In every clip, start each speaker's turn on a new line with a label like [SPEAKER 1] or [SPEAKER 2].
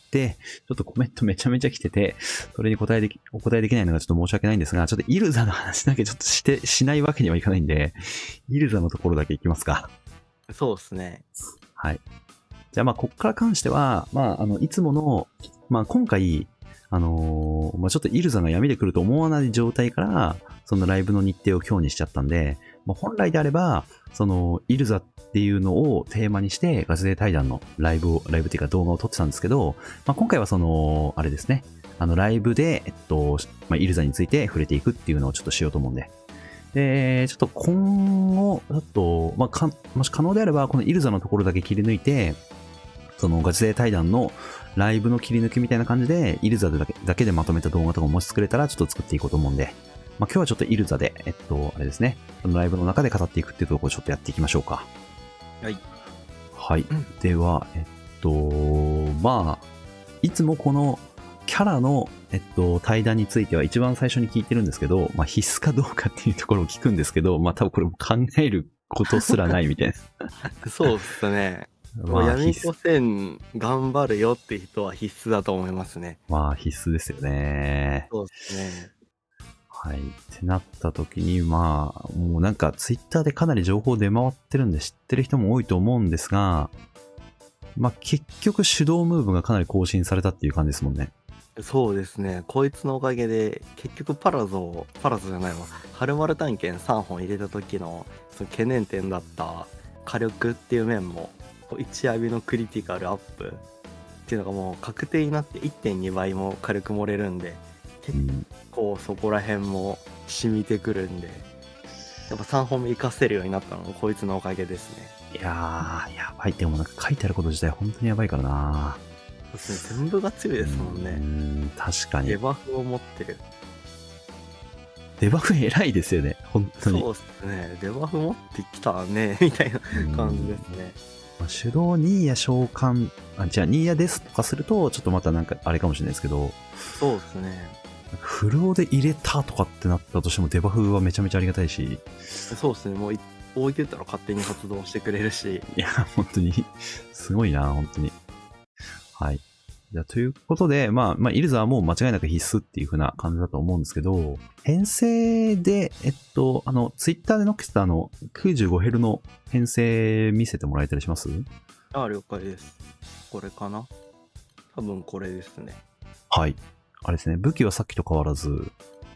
[SPEAKER 1] て、ちょっとコメントめちゃめちゃ来てて、それにお答えできないのがちょっと申し訳ないんですが、ちょっとイルザの話だけちょっとしないわけにはいかないんで、イルザのところだけいきますか。
[SPEAKER 2] そうですね。
[SPEAKER 1] はい。じゃあまあ、こっから関しては、まあ、いつもの、まあ今回、まあちょっとイルザが闇で来ると思わない状態から、そのライブの日程を今日にしちゃったんで、まあ、本来であれば、その、イルザっていうのをテーマにして、ガチ勢対談のライブっていうか動画を撮ってたんですけど、まあ、今回はその、あれですね、ライブで、まあ、イルザについて触れていくっていうのをちょっとしようと思うんで。で、ちょっと今後、ちょっと、まあ、もし可能であれば、このイルザのところだけ切り抜いて、そのガチ勢対談のライブの切り抜きみたいな感じで、イルザだけでまとめた動画とかもし作れたらちょっと作っていこうと思うんで、まあ、今日はちょっとイルザで、あれですね、そのライブの中で語っていくっていうところをちょっとやっていきましょうか。
[SPEAKER 2] はい。
[SPEAKER 1] はい。では、まあ、いつもこのキャラの、対談については一番最初に聞いてるんですけど、まあ、必須かどうかっていうところを聞くんですけど、まあ、多分これも考えることすらないみたいな。
[SPEAKER 2] そうっすね。
[SPEAKER 1] まあ、
[SPEAKER 2] 闇子戦頑張るよって人は必須だと思いますね。
[SPEAKER 1] まあ、必須ですよね。
[SPEAKER 2] そうですね。
[SPEAKER 1] はい。ってなった時に、まあ、もうなんかツイッターでかなり情報出回ってるんで知ってる人も多いと思うんですが、まあ結局手動ムーブがかなり更新されたっていう感じですもんね。
[SPEAKER 2] そうですね。こいつのおかげで、結局パラゾじゃないわ。春丸探検3本入れた時の、その懸念点だった火力っていう面も、1浴びのクリティカルアップっていうのがもう確定になって 1.2 倍も火力盛れるんで、結構そこら辺も染みてくるんで、やっぱ3本目活かせるようになったのもこいつのおかげですね。
[SPEAKER 1] いやー、やばい。でもなんか書いてあること自体本当にやばいからな。
[SPEAKER 2] そうですね。全部が強いですもんね。
[SPEAKER 1] 確かに。
[SPEAKER 2] デバフを持ってる。
[SPEAKER 1] デバフ偉いですよね。本当に。
[SPEAKER 2] そうですね。デバフ持ってきたね、みたいな感じですね。
[SPEAKER 1] まあ、手動ニーヤ召喚、じゃあニーヤですとかすると、ちょっとまたなんかあれかもしれないですけど、
[SPEAKER 2] そうですね。
[SPEAKER 1] フローで入れたとかってなったとしてもデバフはめちゃめちゃありがたいし。
[SPEAKER 2] そうですね。もう置いてたら勝手に発動してくれるし。
[SPEAKER 1] いや、本当に、すごいな、本当に。はい。じゃあ、ということで、まあ、イルザはもう間違いなく必須っていう風な感じだと思うんですけど、編成で、ツイッターで載っけてた95Hz の編成見せてもらえたりします？
[SPEAKER 2] ああ、了解です。これかな？多分これですね。
[SPEAKER 1] はい。あれですね、武器はさっきと変わらず。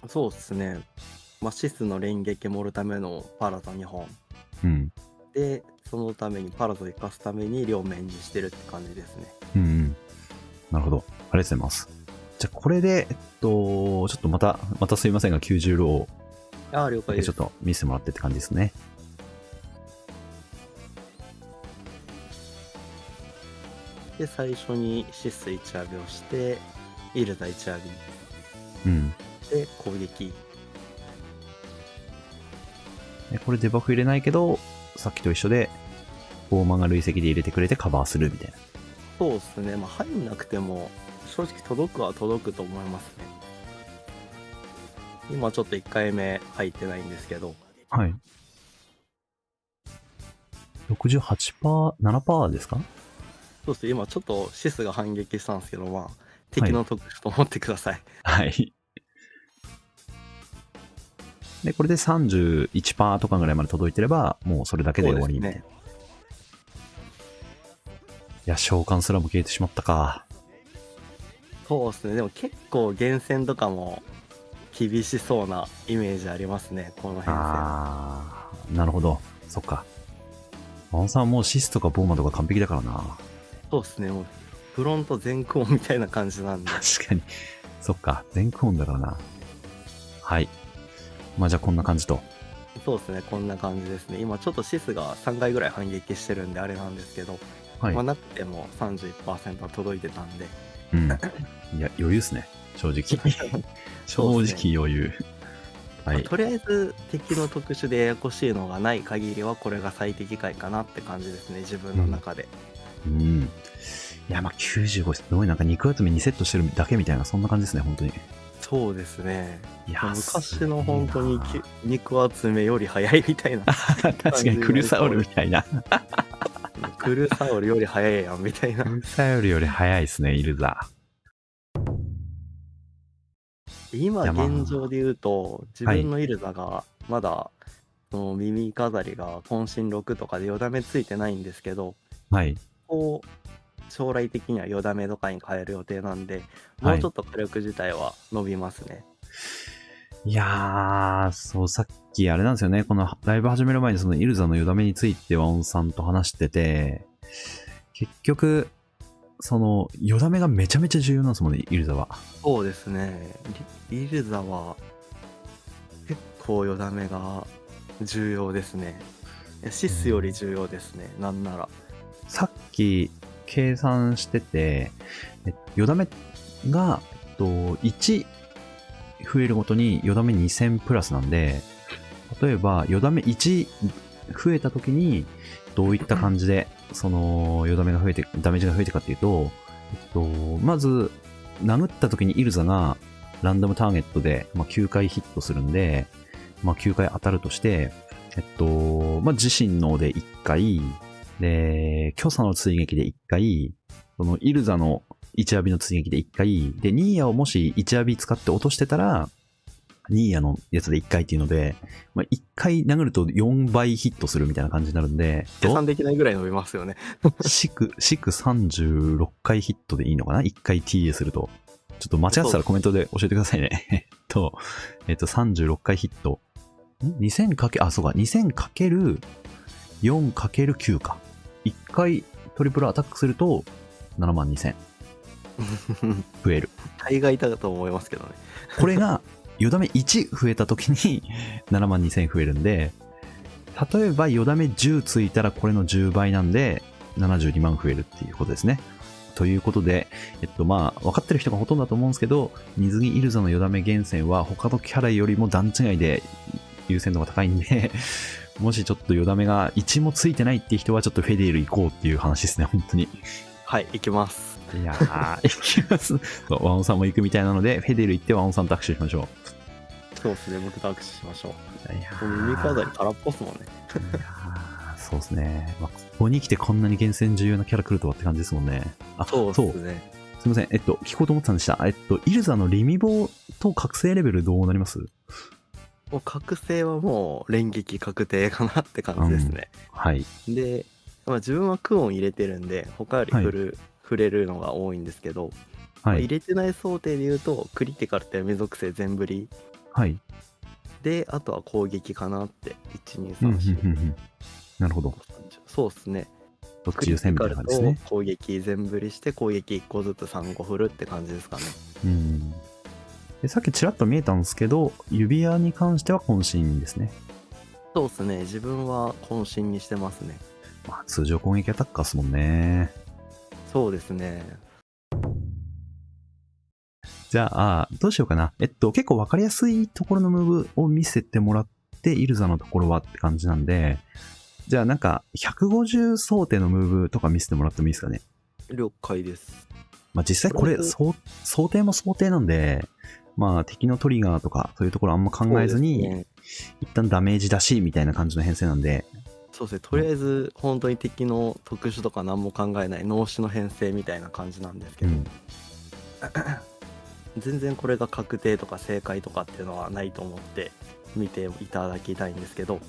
[SPEAKER 2] そうですね。シスの連撃盛るためのパラザ2本。
[SPEAKER 1] うん。
[SPEAKER 2] で、そのためにパラザを生かすために両面にしてるって感じですね。
[SPEAKER 1] うんうん。なるほど。ありがとうございます。じゃあ、これで、ちょっとまたすいませんが、90ロを。
[SPEAKER 2] ああ、了解です。
[SPEAKER 1] ちょっと見せてもらってって感じですね。
[SPEAKER 2] で、最初にシス1浴びをして、イルザ1浴
[SPEAKER 1] び。うん。
[SPEAKER 2] で、攻撃。
[SPEAKER 1] これデバフ入れないけど、さっきと一緒で、フォーマンが累積で入れてくれてカバーするみたいな。
[SPEAKER 2] そうですね。入んなくても、正直届くは届くと思いますね。今ちょっと1回目入ってないんですけど。
[SPEAKER 1] はい。68%、7% ですか？
[SPEAKER 2] そうですね。今ちょっとシスが反撃したんですけど、敵の特殊と思ってください。
[SPEAKER 1] はい。で、これで 31% とかぐらいまで届いてれば、もうそれだけで終わりみたいな。いや、召喚すらも消えてしまったか。
[SPEAKER 2] そうですね。でも結構厳選とかも厳しそうなイメージありますね、この編成。
[SPEAKER 1] あー、なるほど。そっか。マオさんはもうシスとかボーマとか完璧だからな。
[SPEAKER 2] そうですね。もうフロント全クオンみたいな感じなんで。
[SPEAKER 1] 確かに。そっか。全クオンだからな。はい。まあじゃあこんな感じと。
[SPEAKER 2] そうですね。こんな感じですね。今ちょっとシスが3回ぐらい反撃してるんであれなんですけど、
[SPEAKER 1] はい。
[SPEAKER 2] なくても 31% は届いてたんで。
[SPEAKER 1] うん。いや、余裕ですね。正直。正直余裕。はい。
[SPEAKER 2] とりあえず敵の特殊でややこしいのがない限りはこれが最適解かなって感じですね、自分の中で。
[SPEAKER 1] うん。いや、95すごいなんか肉集め2セットしてるだけみたいな、そんな感じですね、本当に。
[SPEAKER 2] そうですね。
[SPEAKER 1] いや、
[SPEAKER 2] 昔の本当に肉集めより早いみたいな。
[SPEAKER 1] 確かにクルサオルみたいな。
[SPEAKER 2] クルサウルより速いやんみたいな。
[SPEAKER 1] クルサウルより速いですね、イルザ。
[SPEAKER 2] 今
[SPEAKER 1] いやまあ
[SPEAKER 2] 現状で言うと、自
[SPEAKER 1] はい
[SPEAKER 2] 分のイルザがまだ、その耳飾りが渾身6とかでよだめついてないんですけど、
[SPEAKER 1] はい。
[SPEAKER 2] こう、将来的にはよだめとかに変える予定なんで、
[SPEAKER 1] はい
[SPEAKER 2] もうちょっと火力自体は伸びますね。
[SPEAKER 1] いやー、そう、さっきあれなんですよね。このライブ始める前にそのイルザのよだめについてワオンさんと話してて、結局、その、よだめがめちゃめちゃ重要なんですもんね、イルザは。
[SPEAKER 2] そうですね。イルザは結構よだめが重要ですね。シスより重要ですね。なんなら。
[SPEAKER 1] さっき計算してて、よだめが、1増えるごとによだめ2000プラスなんで、例えばよだめ1増えた時にどういった感じでそのよだめが増えてダメージが増えていくかっていうと、まず殴った時にイルザがランダムターゲットで、9回ヒットするんで、9回当たるとして、自身ので1回で巨左の追撃で1回、そのイルザの1アビの追撃で1回で、ニーヤをもし1アビ使って落としてたらニーヤのやつで1回っていうので、1回殴ると4倍ヒットするみたいな感じになるんで、
[SPEAKER 2] 計算できないぐらい伸びますよね。
[SPEAKER 1] シク36回ヒットでいいのかな ?1 回 TA すると。ちょっと間違ってたらコメントで教えてくださいね。36回ヒット。2000かけ、そうか、2000かける4かける9か。1回トリプルアタックすると72000増える。
[SPEAKER 2] 大概だと思いますけどね。
[SPEAKER 1] これが、よだめ1増えた時に72000増えるんで、例えばよだめ10ついたらこれの10倍なんで72万増えるっていうことですね。ということで、分かってる人がほとんどだと思うんですけど、水着イルザのよだめ厳選は他のキャラよりも段違いで優先度が高いんで、もしちょっとよだめが1もついてないっていう人はちょっとフェデール行こうっていう話ですね、本当に。
[SPEAKER 2] はい、行きます。
[SPEAKER 1] いやー、行きます。ワオンさんも行くみたいなので、フェデール行ってワオンさんと握手しましょう。
[SPEAKER 2] そうですね、僕と握手しましょう。
[SPEAKER 1] いやー
[SPEAKER 2] 耳飾り空っぽっすもんね。
[SPEAKER 1] いやーそうですね。ここに来てこんなに厳選重要なキャラ来るとはって感じですもんね。
[SPEAKER 2] そうですね。
[SPEAKER 1] すいません。聞こうと思ってたんでした。イルザのリミボと覚醒レベルどうなります？
[SPEAKER 2] もう覚醒はもう連撃確定かなって感じですね。
[SPEAKER 1] はい。
[SPEAKER 2] で、自分はクオン入れてるんで、他より触れるのが多いんですけど、
[SPEAKER 1] はい。
[SPEAKER 2] 入れてない想定で言うと、クリティカルって未属性全振り。
[SPEAKER 1] はい。
[SPEAKER 2] で、あとは攻撃かなって。1、2、
[SPEAKER 1] うんうん
[SPEAKER 2] 3、4。
[SPEAKER 1] うんうん。なるほど。
[SPEAKER 2] そうですね。
[SPEAKER 1] どっち優先みたいな感じですね。
[SPEAKER 2] 攻撃全振りして攻撃1個ずつ3個振るって感じですかね。
[SPEAKER 1] でさっきちらっと見えたんですけど、指輪に関しては渾身ですね。
[SPEAKER 2] そうですね。自分は渾身にしてますね。
[SPEAKER 1] 通常攻撃アタッカーですもんね。
[SPEAKER 2] そうですね。
[SPEAKER 1] じゃあ、どうしようかな。結構わかりやすいところのムーブを見せてもらって、イルザのところはって感じなんで、じゃあ150想定のムーブとか見せてもらってもいいですかね。
[SPEAKER 2] 了解です。
[SPEAKER 1] 実際これ、想定も想定なんで、敵のトリガーとかそういうところあんま考えずに、一旦ダメージ出しみたいな感じの編成なんで。
[SPEAKER 2] そうですね。とりあえず、本当に敵の特殊とか何も考えない脳死の編成みたいな感じなんですけど、全然これが確定とか正解とかっていうのはないと思って見ていただきたいんですけど、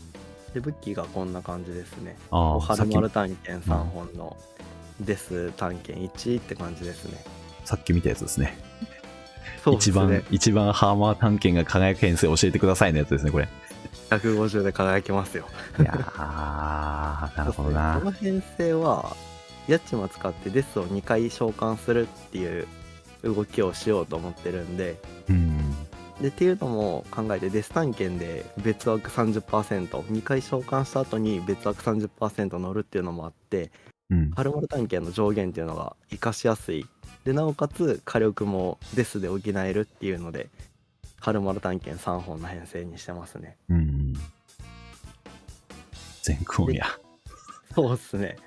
[SPEAKER 2] で武器がこんな感じですね。ハルマル探検3本のデス探検1って感じですね。
[SPEAKER 1] さっき見たやつですね。
[SPEAKER 2] そうですね。
[SPEAKER 1] 一番ハーマー探検が輝く編成教えてくださいのやつですね、これ。
[SPEAKER 2] 150で輝きますよ。
[SPEAKER 1] いやー、なるほどな。
[SPEAKER 2] この編成はヤッチマ使ってデスを2回召喚するっていう動きをしようと思ってるんで、でっていうのも考えて、デス探検で別枠 30%2 回召喚した後に別枠 30% 乗るっていうのもあって、ハルマル探検の上限っていうのが活かしやすいで、なおかつ火力もデスで補えるっていうので、ハルマル探検3本の編成にしてますね。
[SPEAKER 1] 全クオンや。
[SPEAKER 2] そうっすね。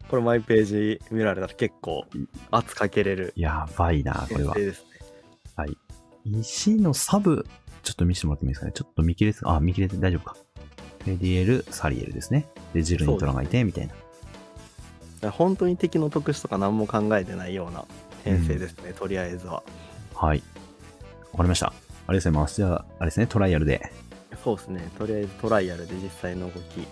[SPEAKER 2] これマイページ見られたら結構圧かけれる。
[SPEAKER 1] やばいな、これは。
[SPEAKER 2] ですね。
[SPEAKER 1] はい。石のサブ、ちょっと見せてもらってもいいですかね。ちょっと見切れて大丈夫か。レディエル、サリエルですね。で、ジルにトラがいて、みたいな。
[SPEAKER 2] 本当に敵の特殊とか何も考えてないような編成ですね、とりあえずは。
[SPEAKER 1] はい。わかりました。ありがとうございます。じゃあ、あれですね、トライアルで。
[SPEAKER 2] そうですね、とりあえずトライアルで実際の動き。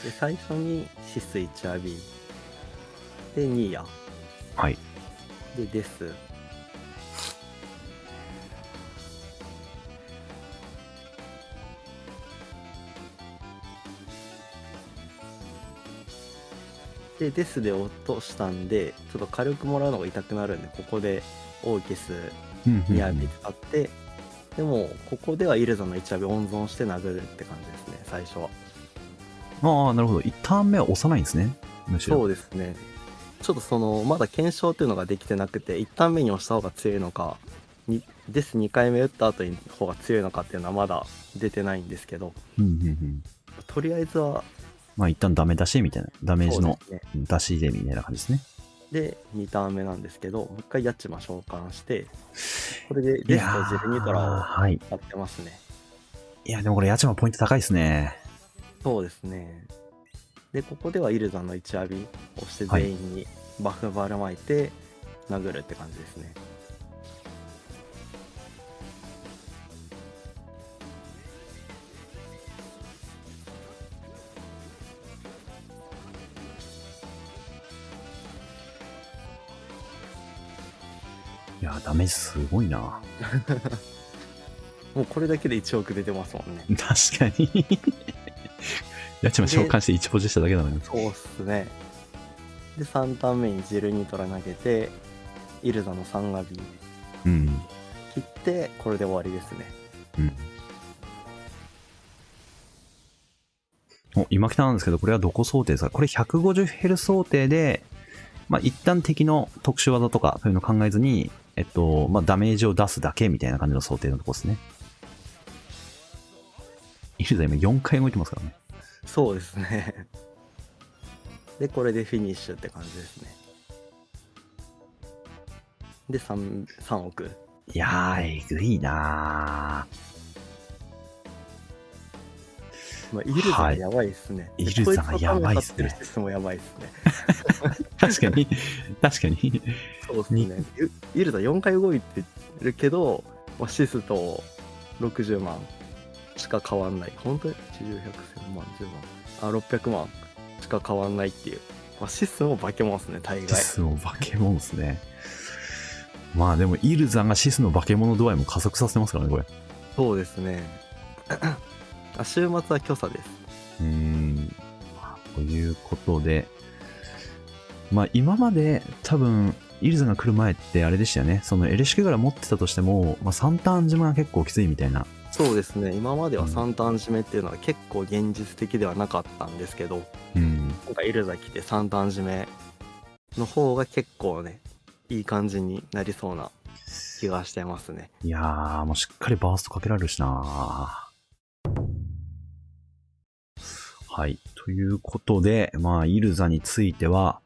[SPEAKER 2] で、最初にシス1浴び。で、ニーヤ。
[SPEAKER 1] はい。
[SPEAKER 2] で、デス。で、デスで落としたんで、ちょっと火力もらうのが痛くなるんで、ここでオーケス2浴び使って、でも、ここではイルザの1浴び温存して殴るって感じですね、最初は。
[SPEAKER 1] ああ、なるほど。1ターン目は押さないんですね。むしろ。
[SPEAKER 2] そうですね。ちょっとまだ検証っていうのができてなくて、1ターン目に押した方が強いのか、デス2回目打った後に方が強いのかっていうのはまだ出てないんですけど、とりあえずは、
[SPEAKER 1] まあ一旦ダメ出しみたいな、ダメージの
[SPEAKER 2] そうですね
[SPEAKER 1] 出しでみたいな感じですね。
[SPEAKER 2] で、2ターン目なんですけど、もう一回ヤッチマ召喚して、これでデスとジェルニトラを
[SPEAKER 1] はい。
[SPEAKER 2] やってますね。
[SPEAKER 1] いや、でもこれヤチマポイント高いですね。
[SPEAKER 2] そうですね。で、ここではイルザの1浴びをして全員にバフバル巻いて殴るって感じですね。
[SPEAKER 1] いや、ダメージすごいな。
[SPEAKER 2] もうこれだけで1億出てますもんね。
[SPEAKER 1] 確かに。ヤチマ召喚して1ポジしただけなのに。
[SPEAKER 2] そうっすね。で、3ターン目にジェルニトラ投げて、イルザの3浴び切って、これで終わりですね。
[SPEAKER 1] 今来たんですけど、これはどこ想定ですか？これ150ヘル想定で、まあ、一旦敵の特殊技とかそういうの考えずに、まあ、ダメージを出すだけみたいな感じの想定のとこですね。イルザ今4回動いてますからね。
[SPEAKER 2] そうですね。で、これでフィニッシュって感じですね。で、3億。
[SPEAKER 1] いやー、えぐいな
[SPEAKER 2] ー。まあ、イルザがやばいっすね。
[SPEAKER 1] イルザがやばいっすね。
[SPEAKER 2] シスもやばいっすね。
[SPEAKER 1] 確かに、確かに。
[SPEAKER 2] そうっすね。イルザ4回動いてるけど、まあ、シスと60万しか変わんない。本当に80、100、1000万、10万。600万しか変わんないっていう。まあ、シスも化け物っすね、大概。
[SPEAKER 1] シスも化け物っすね。まあでも、イルザがシスの化け物度合いも加速させてますからね、これ。
[SPEAKER 2] そうですね。週末は虚差です。
[SPEAKER 1] ということで、まあ今まで多分、イルザが来る前ってあれでしたよね。そのエレシケガラ持ってたとしても、まあ3ターン締めが結構きついみたいな。
[SPEAKER 2] そうですね。今までは3ターン締めっていうのは結構現実的ではなかったんですけど、今回イルザ来て3ターン締めの方が結構ね、いい感じになりそうな気がしてますね。
[SPEAKER 1] いやー、もうしっかりバーストかけられるしなはい。ということで、まあ、イルザについては、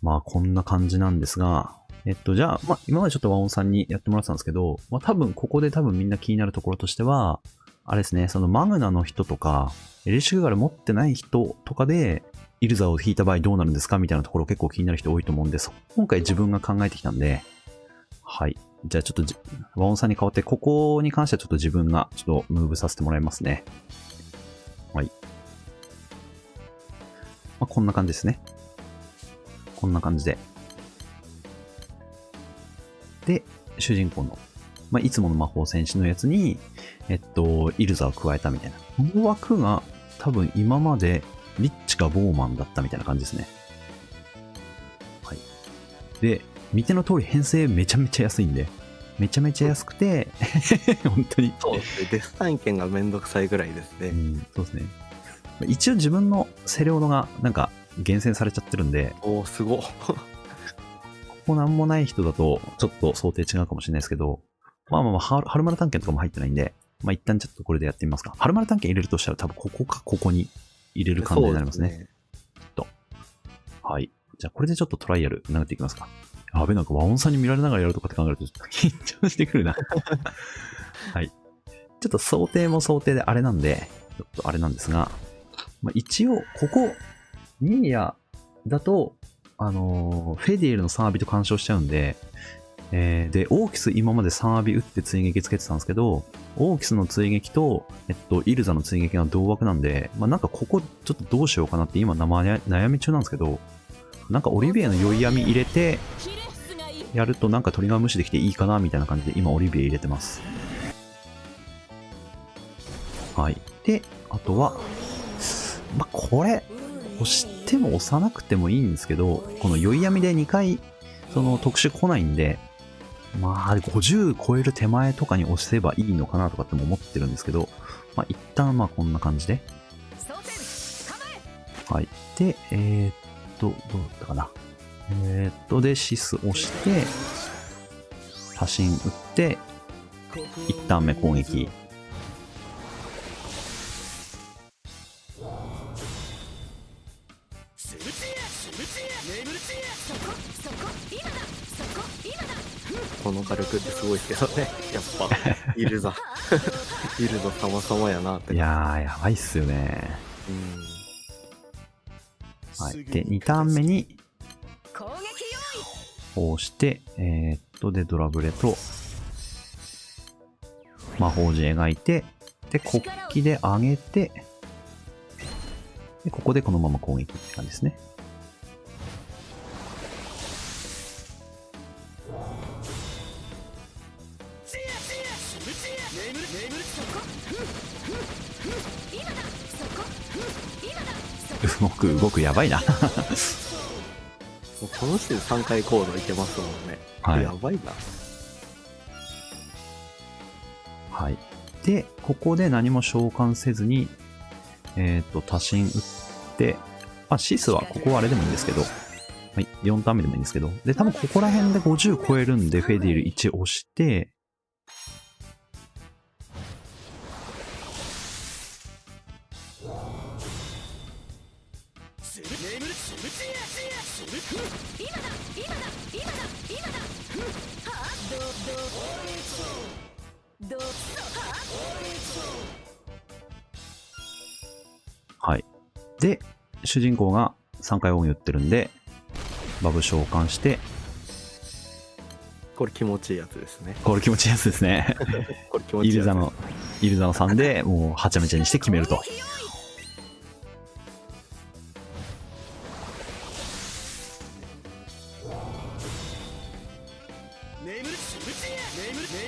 [SPEAKER 1] まあ、こんな感じなんですが、じゃあ、まあ、今までちょっとワオンさんにやってもらってたんですけど、まあ、多分、ここでみんな気になるところとしては、あれですね、そのマグナの人とか、エレシュガル持ってない人とかで、イルザを引いた場合どうなるんですかみたいなところ結構気になる人多いと思うんで、今回自分が考えてきたんで、はい。じゃあちょっと、ワオンさんに代わって、ここに関してはちょっと自分がちょっとムーブさせてもらいますね。はい。まあ、こんな感じですね。こんな感じで。で、主人公の、まあ、いつもの魔法戦士のやつに、イルザを加えたみたいな。この枠が多分今までリッチかボーマンだったみたいな感じですね。はい。で、見ての通り編成めちゃめちゃ安いんで、めちゃめちゃ安くて、本当に。
[SPEAKER 2] そうですね。デス体験がめんどくさいぐらいですね。
[SPEAKER 1] そうですね。一応自分のセレオノがなんか厳選されちゃってるんで、
[SPEAKER 2] おー、すごっ。
[SPEAKER 1] ここなんもない人だとちょっと想定違うかもしれないですけど、まあまあまあ、春丸探検とかも入ってないんで、まあ一旦ちょっとこれでやってみますか。春丸探検入れるとしたら多分ここかここに入れる感じになりますね。きっと。はい。じゃあこれでちょっとトライアル殴っていきますか。やべ、なんか和音さんに見られながらやるとかって考えるとちょっと緊張してくるな。はい。ちょっと想定も想定であれなんで、ちょっとあれなんですが、まあ、一応、ここ、ニーヤだと、フェディエルの3アビと干渉しちゃうんで、で、オーキス今まで3アビ打って追撃つけてたんですけど、オーキスの追撃と、イルザの追撃が同枠なんで、まあ、なんかここちょっとどうしようかなって今悩み中なんですけど、なんかオリビエの酔い闇入れて、やるとなんかトリガー無視できていいかなみたいな感じで今オリビエ入れてます。はい。で、あとは、まあ、これ、押しても押さなくてもいいんですけど、この酔い闇で2回、その特殊来ないんで、まあ、50超える手前とかに押せばいいのかなとかっても思ってるんですけど、まあ、一旦まあこんな感じで。はい。で、どうだったかな。で、シス押して、多神打って、一旦目攻撃。
[SPEAKER 2] この火力ってすごいですけどね。やっぱ、イルザ。イルザ様々やなって。
[SPEAKER 1] いやー、やばいっすよね。はい。で、2ターン目に、こうして、で、ドラブレと、魔法陣描いて、で、国旗で上げて、で、ここでこのまま攻撃って感じですね。動くやばいな。
[SPEAKER 2] もうこの時点で3回コードいけますもんね。
[SPEAKER 1] はい。
[SPEAKER 2] やばいな。
[SPEAKER 1] はい。で、ここで何も召喚せずに、多神打って、まあ、シスはここはあれでもいいんですけど、はい、4ターン目でもいいんですけど、で、多分ここら辺で50超えるんで、フェディル1押して、はい。で、主人公が3回音言ってるんで、バブ召喚して、
[SPEAKER 2] これ気持ちいいやつですね。
[SPEAKER 1] これ気持ちいいやつですね。
[SPEAKER 2] これ気持ちいいやつ。
[SPEAKER 1] イルザの3でもうはちゃめちゃにして決めると。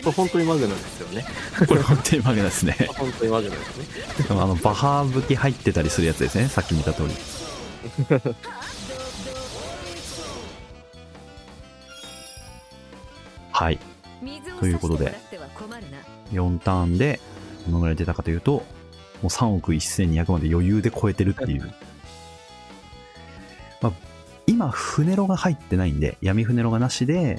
[SPEAKER 2] これ本当にマグナですよね。
[SPEAKER 1] これ本当にマグナですね。
[SPEAKER 2] 本当にマグナですね。
[SPEAKER 1] でもバハ武器入ってたりするやつですね。さっき見た通り。はい。ということで、4ターンでどのぐらい出たかというと、もう3億1200まで余裕で超えてるっていう。まあ、今、船ロが入ってないんで、闇船ロがなしで、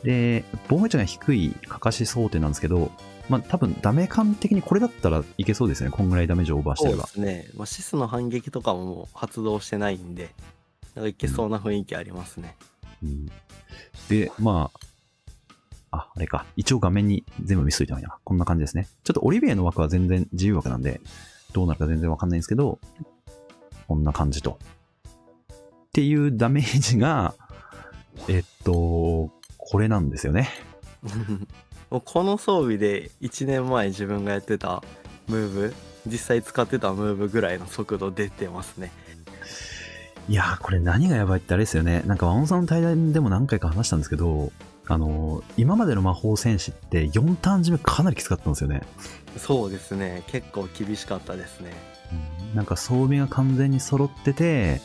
[SPEAKER 1] で、防衛値が低いかかし想定なんですけど、まあ多分ダメ感的にこれだったらいけそうですね。こんぐらいダメージをオーバーしてれば。
[SPEAKER 2] そうですね。まあ、シスの反撃とかももう発動してないんで、なんかいけそうな雰囲気ありますね。
[SPEAKER 1] で、まあ、あれか。一応画面に全部見せといた方がいいな。こんな感じですね。ちょっとオリビエの枠は全然自由枠なんで、どうなるか全然わかんないんですけど、こんな感じと。っていうダメージが、これなんですよね。
[SPEAKER 2] もうこの装備で1年前自分がやってたムーブ、実際使ってたムーブぐらいの速度出てますね。
[SPEAKER 1] いやー、これ何がやばいってあれですよね。なんかワンオンさんの対談でも何回か話したんですけど、今までの魔法戦士って4ターン締めかなりきつかったんですよね。
[SPEAKER 2] そうですね。結構厳しかったですね。
[SPEAKER 1] なんか装備が完全に揃ってて、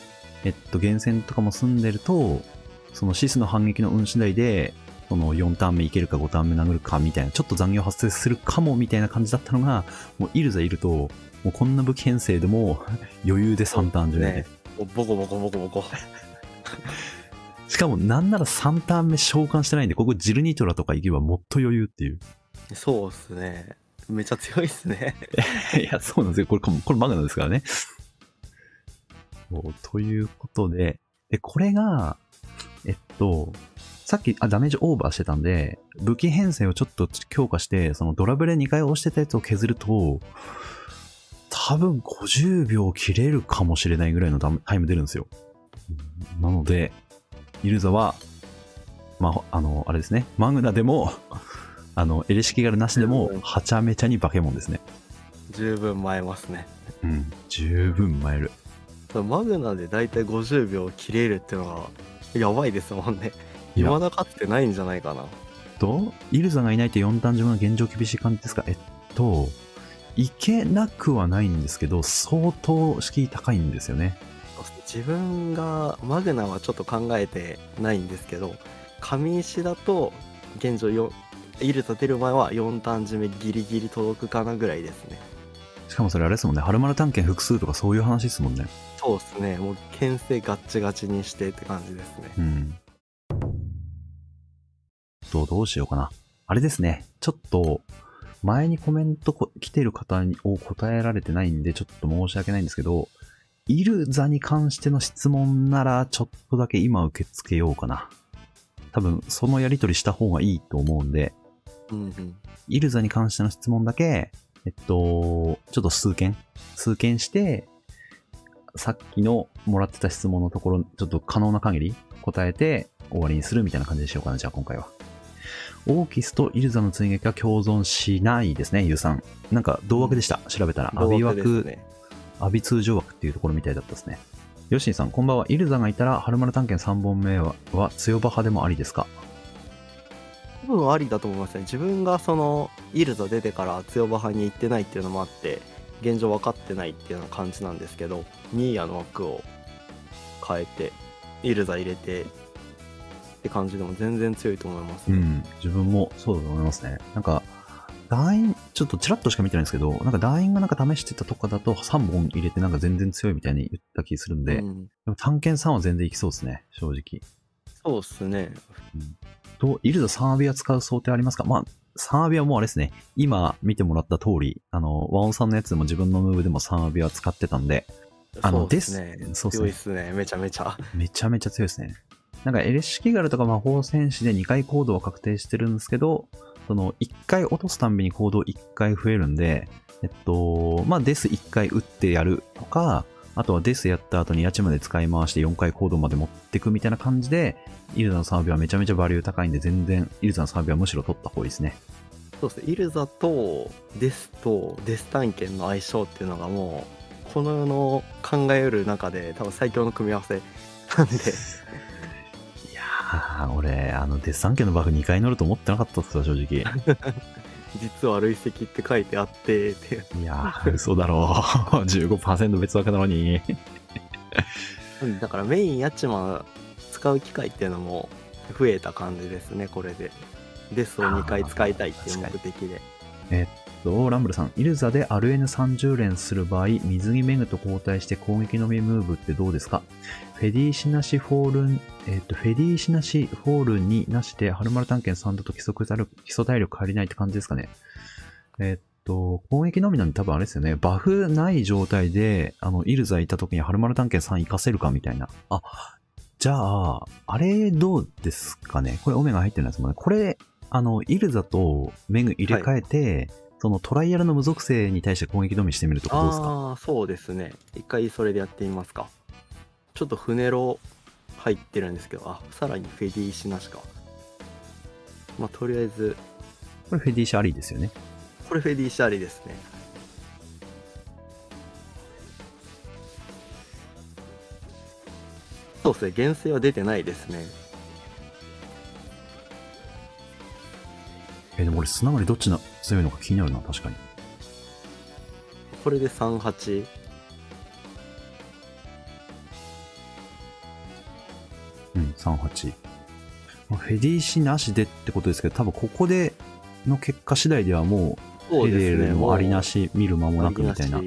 [SPEAKER 1] 厳選とかも済んでると、そのシスの反撃の運次第で、その4ターン目いけるか5ターン目殴るかみたいな、ちょっと残業発生するかもみたいな感じだったのが、もうイルザいると、もうこんな武器編成でも余裕で3ターン締めで。
[SPEAKER 2] もうボコボコボコボコ。
[SPEAKER 1] しかもなんなら3ターン目召喚してないんで、ここジルニトラとか行けばもっと余裕っていう。
[SPEAKER 2] そうっすね。めっちゃ強いっすね。
[SPEAKER 1] いや、そうなんですよ。これマグナですからね。ということで、これが、さっきダメージオーバーしてたんで、武器編成をちょっと強化して、そのドラブレ2回押してたやつを削ると、多分50秒切れるかもしれないぐらいのタイム出るんですよ。なので、イルザは、あれですね、マグナでも、エレシキガルなしでも、はちゃめちゃに化け物ですね。
[SPEAKER 2] 十分前えますね。
[SPEAKER 1] うん、十分前える。
[SPEAKER 2] マグナでだいたい50秒切れるっていうのが、やばいですもんね。未だかつてないんじゃないかな。
[SPEAKER 1] イルザがいないと4ターン自分の現状厳しい感じですか？いけなくはないんですけど、相当敷居高いんですよね。
[SPEAKER 2] 自分がマグナはちょっと考えてないんですけど、上石だと現状イルザ出る前は4ターン締めギリギリ届くかなぐらいですね。
[SPEAKER 1] しかもそれあれですもんね、春丸探検複数とかそういう話ですもんね。
[SPEAKER 2] そうですね、もう牽制ガッチガチにしてって感じですね。
[SPEAKER 1] うん。どうしようかな。あれですね、ちょっと前にコメント来てる方を答えられてないんでちょっと申し訳ないんですけど、イルザに関しての質問ならちょっとだけ今受け付けようかな。多分そのやり取りした方がいいと思うんで、イルザに関しての質問だけ、ちょっと数件して、さっきのもらってた質問のところ、ちょっと可能な限り答えて終わりにするみたいな感じでしようかな、じゃあ今回は。オーキスとイルザの追撃は共存しないですね、ユウさん。なんか同枠でした。調べたら。アビ枠、アビ通常枠っていうところみたいだったですね。ヨシンさん、こんばんは。イルザがいたら、春丸探検3本目は強場派でもありですか？
[SPEAKER 2] 多分ありだと思いますね。自分がそのイルザ出てから強場派に行ってないっていうのもあって、現状分かってないっていうような感じなんですけど、ニーヤの枠を変えて、イルザ入れてって感じでも全然強いと思いますね。
[SPEAKER 1] 自分もそうだと思いますね。なんか、団員、ちょっとチラッとしか見てないんですけど、なんか団員がなんか試してたとかだと3本入れてなんか全然強いみたいに言った気するんで、でも探検3は全然いきそうですね、正直。
[SPEAKER 2] そうっすね。
[SPEAKER 1] イルザ3アビア使う想定ありますか？3アビアもあれですね、今見てもらった通り、ワオさんのやつでも自分のムーブでも3アビア使ってたんで、
[SPEAKER 2] そうですね。強いっすね、めちゃめちゃ。
[SPEAKER 1] めちゃめちゃ強いですね。なんかエレシキガルとか魔法戦士で2回コードは確定してるんですけど、その1回落とすたんびにコード1回増えるんで、デス1回打ってやるとか、あとはデスやった後にヤチまで使い回して4回コードまで持ってくみたいな感じで、イルザのサービはめちゃめちゃバリュー高いんで、全然イルザのサービはむしろ取った方がいいですね。
[SPEAKER 2] そうですね、イルザとデス探検の相性っていうのがもう、この世の考えうる中で多分最強の組み合わせなんで。
[SPEAKER 1] いやー、俺、デス探検のバフ2回乗ると思ってなかったっすわ、正直。
[SPEAKER 2] 実は累積って書いてあってって。
[SPEAKER 1] いやー、嘘だろう。15% 別枠なのに。
[SPEAKER 2] だからメインヤチマ使う機会っていうのも増えた感じですね、これで。デスを2回使いたいっていう目的で。
[SPEAKER 1] ランブルさん、イルザで RN30 連する場合、水着メグと交代して攻撃のみムーブってどうですか？フェディシナシフォールンになしで、春丸探検3だと基礎体力足りないって感じですかね。攻撃のみなんで多分あれですよね。バフない状態で、イルザいた時に春丸探検3活かせるかみたいな。じゃあ、あれどうですかね。これオメガ入ってるんですもんね。これ、イルザとメグ入れ替えて、そのトライアルの無属性に対して攻撃のみしてみるとどうですか？
[SPEAKER 2] そうですね。一回それでやってみますか。ちょっと船ロ入ってるんですけど、さらにフェディーシなしか。とりあえず。
[SPEAKER 1] これフェディーシありですよね。
[SPEAKER 2] これフェディーシありですね。そうですね、厳正は出てないですね。
[SPEAKER 1] でも俺素直にどっちが強いのか気になるな、確かに。
[SPEAKER 2] これで38。
[SPEAKER 1] 38。フェディーシなしでってことですけど、多分ここでの結果次第ではもう、フェデルもありなし、見る間もなくみたいな。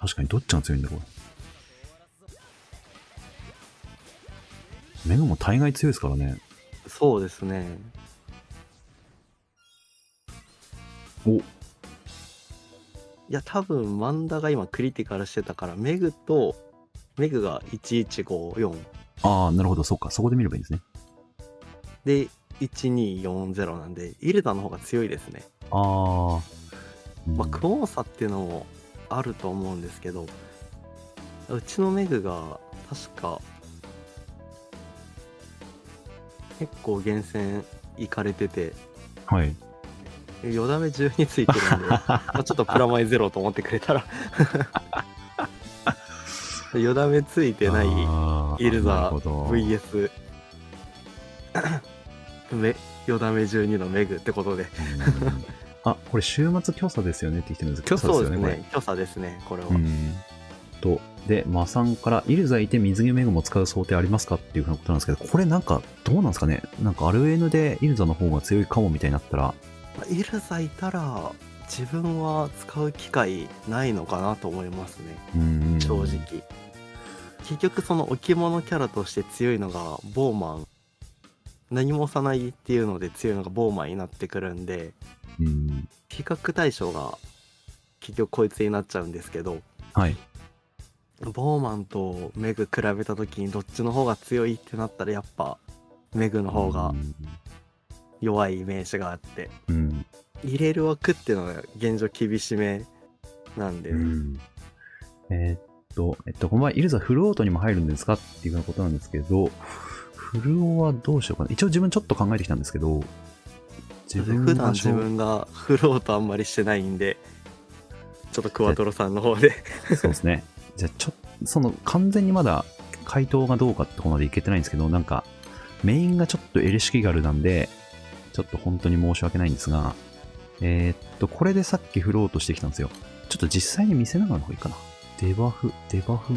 [SPEAKER 1] 確かにどっちが強いんだろう。メグも大概強いですからね。
[SPEAKER 2] そうですね。いや、多分マンダが今クリティカルしてたから、メグが1154。
[SPEAKER 1] なるほど、そっか、そこで見ればいいんですね。
[SPEAKER 2] で、1240なんで、イルダの方が強いですね。まあクオン差っていうのもあると思うんですけど、うちのメグが確か結構厳選いかれてて、
[SPEAKER 1] はい。
[SPEAKER 2] よだめ12ついてるんで、まあちょっとプラマイゼロと思ってくれたらよだめついてないイルザ VS よだめ12のメグってことで
[SPEAKER 1] あ、これ週末巨差ですよねって言ってるんです。巨差ですよね、これ。
[SPEAKER 2] 巨差ですね、これは。
[SPEAKER 1] で、マさんから、イルザいて水着メグも使う想定ありますかっていうふうなことなんですけど、これなんか、どうなんですかね。なんか RN でイルザの方が強いかもみたいになったら。
[SPEAKER 2] イルザいたら、自分は使う機会ないのかなと思いますね。正直。結局その置物キャラとして強いのがボーマン。何も押さないっていうので強いのがボーマンになってくるんで、比較対象が結局こいつになっちゃうんですけど、
[SPEAKER 1] はい。
[SPEAKER 2] ボーマンとメグ比べた時にどっちの方が強いってなったらやっぱメグの方が弱いイメージがあって、入れる枠っていうのが現状厳しめなんで、
[SPEAKER 1] この場合イルザフルオートにも入るんですかっていうようなことなんですけど、フルオはどうしようかな。一応自分ちょっと考えてきたんですけど、
[SPEAKER 2] 普段自分がフルオートあんまりしてないんで、ちょっとクワトロさんの方で
[SPEAKER 1] そうですね。じゃあその完全にまだ回答がどうかってとこまでいけてないんですけど、なんかメインがちょっとエレシキガルなんで、ちょっと本当に申し訳ないんですが、これでさっきフロートしてきたんですよ。ちょっと実際に見せながらの方がいいかな。デバフ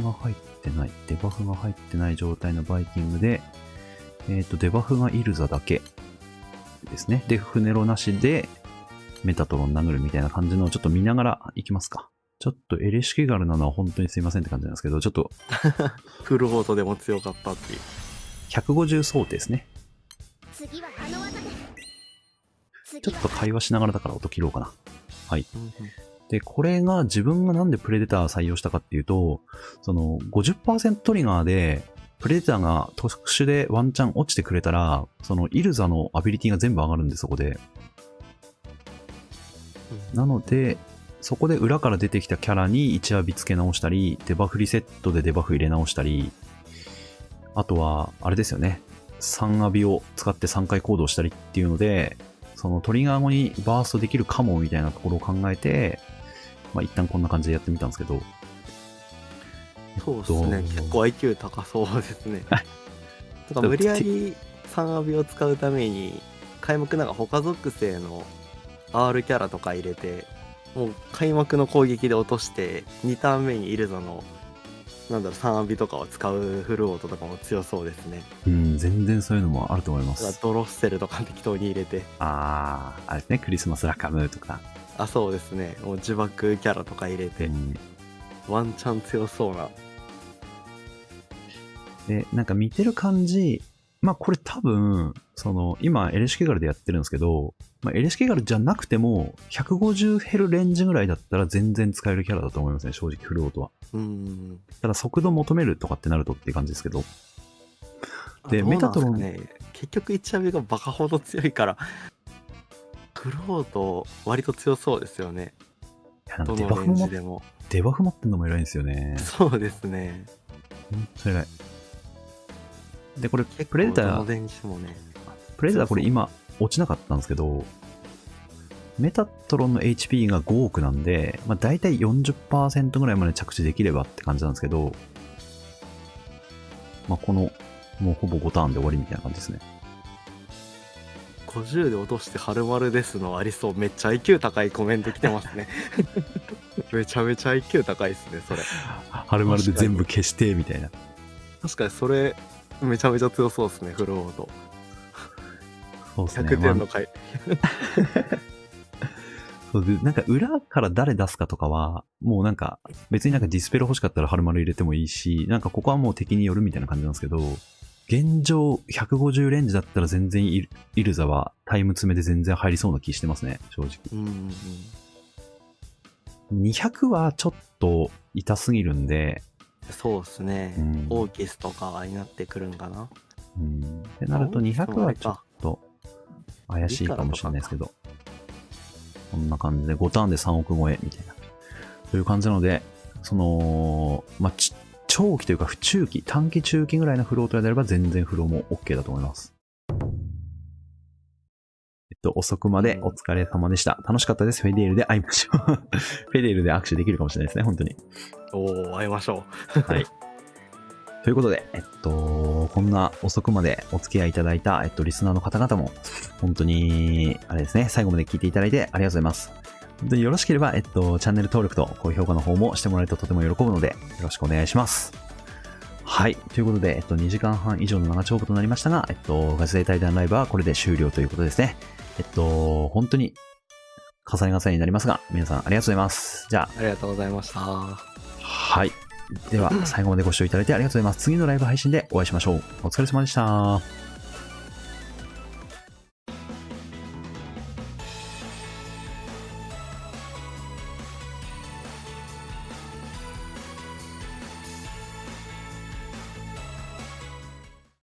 [SPEAKER 1] が入ってない状態のバイキングで、デバフがイルザだけですね。で、フネロなしでメタトロン殴るみたいな感じのをちょっと見ながらいきますか。ちょっとエレシキガルなのは本当にすいませんって感じなんですけど、ちょっと
[SPEAKER 2] フルオートでも強かったっていう
[SPEAKER 1] 150想定ですね。ちょっと会話しながらだから音切ろうかな。はい。で、これが自分がなんでプレデター採用したかっていうと、その 50% トリガーでプレデターが特殊でワンチャン落ちてくれたら、そのイルザのアビリティが全部上がるんで、そこで。なので、そこで裏から出てきたキャラに1アビ付け直したり、デバフリセットでデバフ入れ直したり、あとは、あれですよね。3アビを使って3回行動したりっていうので、そのトリガー後にバーストできるかもみたいなところを考えて、まあ一旦こんな感じでやってみたんですけど。
[SPEAKER 2] そうですね。結構 IQ 高そうですね。だから無理やり3アビを使うために、開幕なんか他属性の R キャラとか入れて、もう開幕の攻撃で落として2ターン目にイルザの3アビとかを使うフルオートとかも強そうですね。
[SPEAKER 1] 全然そういうのもあると思います。
[SPEAKER 2] ドロッセルとか適当に入れて、
[SPEAKER 1] あれですね、クリスマスラカムとか、
[SPEAKER 2] そうですね、もう自爆キャラとか入れて、ワンチャン強そうな。
[SPEAKER 1] で、なんか見てる感じ、まあこれ多分、その今 LHK ガルでやってるんですけど、まあ、LHK ガルじゃなくても150ヘルレンジぐらいだったら全然使えるキャラだと思いますね、正直フルオートは。ただ速度求めるとかってなるとっていう感じですけど。
[SPEAKER 2] で、メタトロンね、結局1アビがバカほど強いから、フルオート割と強そうですよね。どのレンジでも。
[SPEAKER 1] デバフ持ってんのも偉いんですよね。
[SPEAKER 2] そうですね。
[SPEAKER 1] ほんと偉い。で、これ、プレデター、プレデターこれ今落ちなかったんですけど、メタトロンの HP が5億なんで、まあ大体 40% ぐらいまで着地できればって感じなんですけど、まあこの、もうほぼ5ターンで終わりみたいな感じですね。
[SPEAKER 2] 50で落として春丸ですのありそう。めっちゃ IQ 高いコメント来てますね。めちゃめちゃ IQ 高いですね、それ。
[SPEAKER 1] 春丸で全部消してみたいな。
[SPEAKER 2] 確かにそれ、めちゃめちゃ強そうですね、フルオート。
[SPEAKER 1] そうですね。
[SPEAKER 2] 100点の回。
[SPEAKER 1] そうで、なんか裏から誰出すかとかは、もうなんか、別になんかディスペル欲しかったら春丸入れてもいいし、なんかここはもう敵によるみたいな感じなんですけど、現状150レンジだったら全然イルザはタイム詰めで全然入りそうな気してますね、正直。200はちょっと痛すぎるんで、
[SPEAKER 2] そうですね。オーキスとかになってくるんかな。
[SPEAKER 1] ってなると200はちょっと怪しいかもしれないですけど。こんな感じで5ターンで3億超えみたいな。という感じなので、長期というか不中期、短期中期ぐらいのフロートであれば全然フローも OK だと思います。遅くまでお疲れ様でした。楽しかったです。フェデールで会いましょう。フェデールで握手できるかもしれないですね、本当に。
[SPEAKER 2] 会いましょ
[SPEAKER 1] う。はい。ということで、こんな遅くまでお付き合いいただいた、リスナーの方々も、本当に、あれですね、最後まで聞いていただいてありがとうございます。本当によろしければ、チャンネル登録と高評価の方もしてもらえるととても喜ぶので、よろしくお願いします。はい。ということで、2時間半以上の長丁場となりましたが、ガチ勢対談ライブはこれで終了ということですね。本当に、重ね重ねになりますが、皆さんありがとうございます。じゃあ。
[SPEAKER 2] ありがとうございました。
[SPEAKER 1] はい。では、最後までご視聴いただいてありがとうございます。次のライブ配信でお会いしましょう。お疲れ様でした。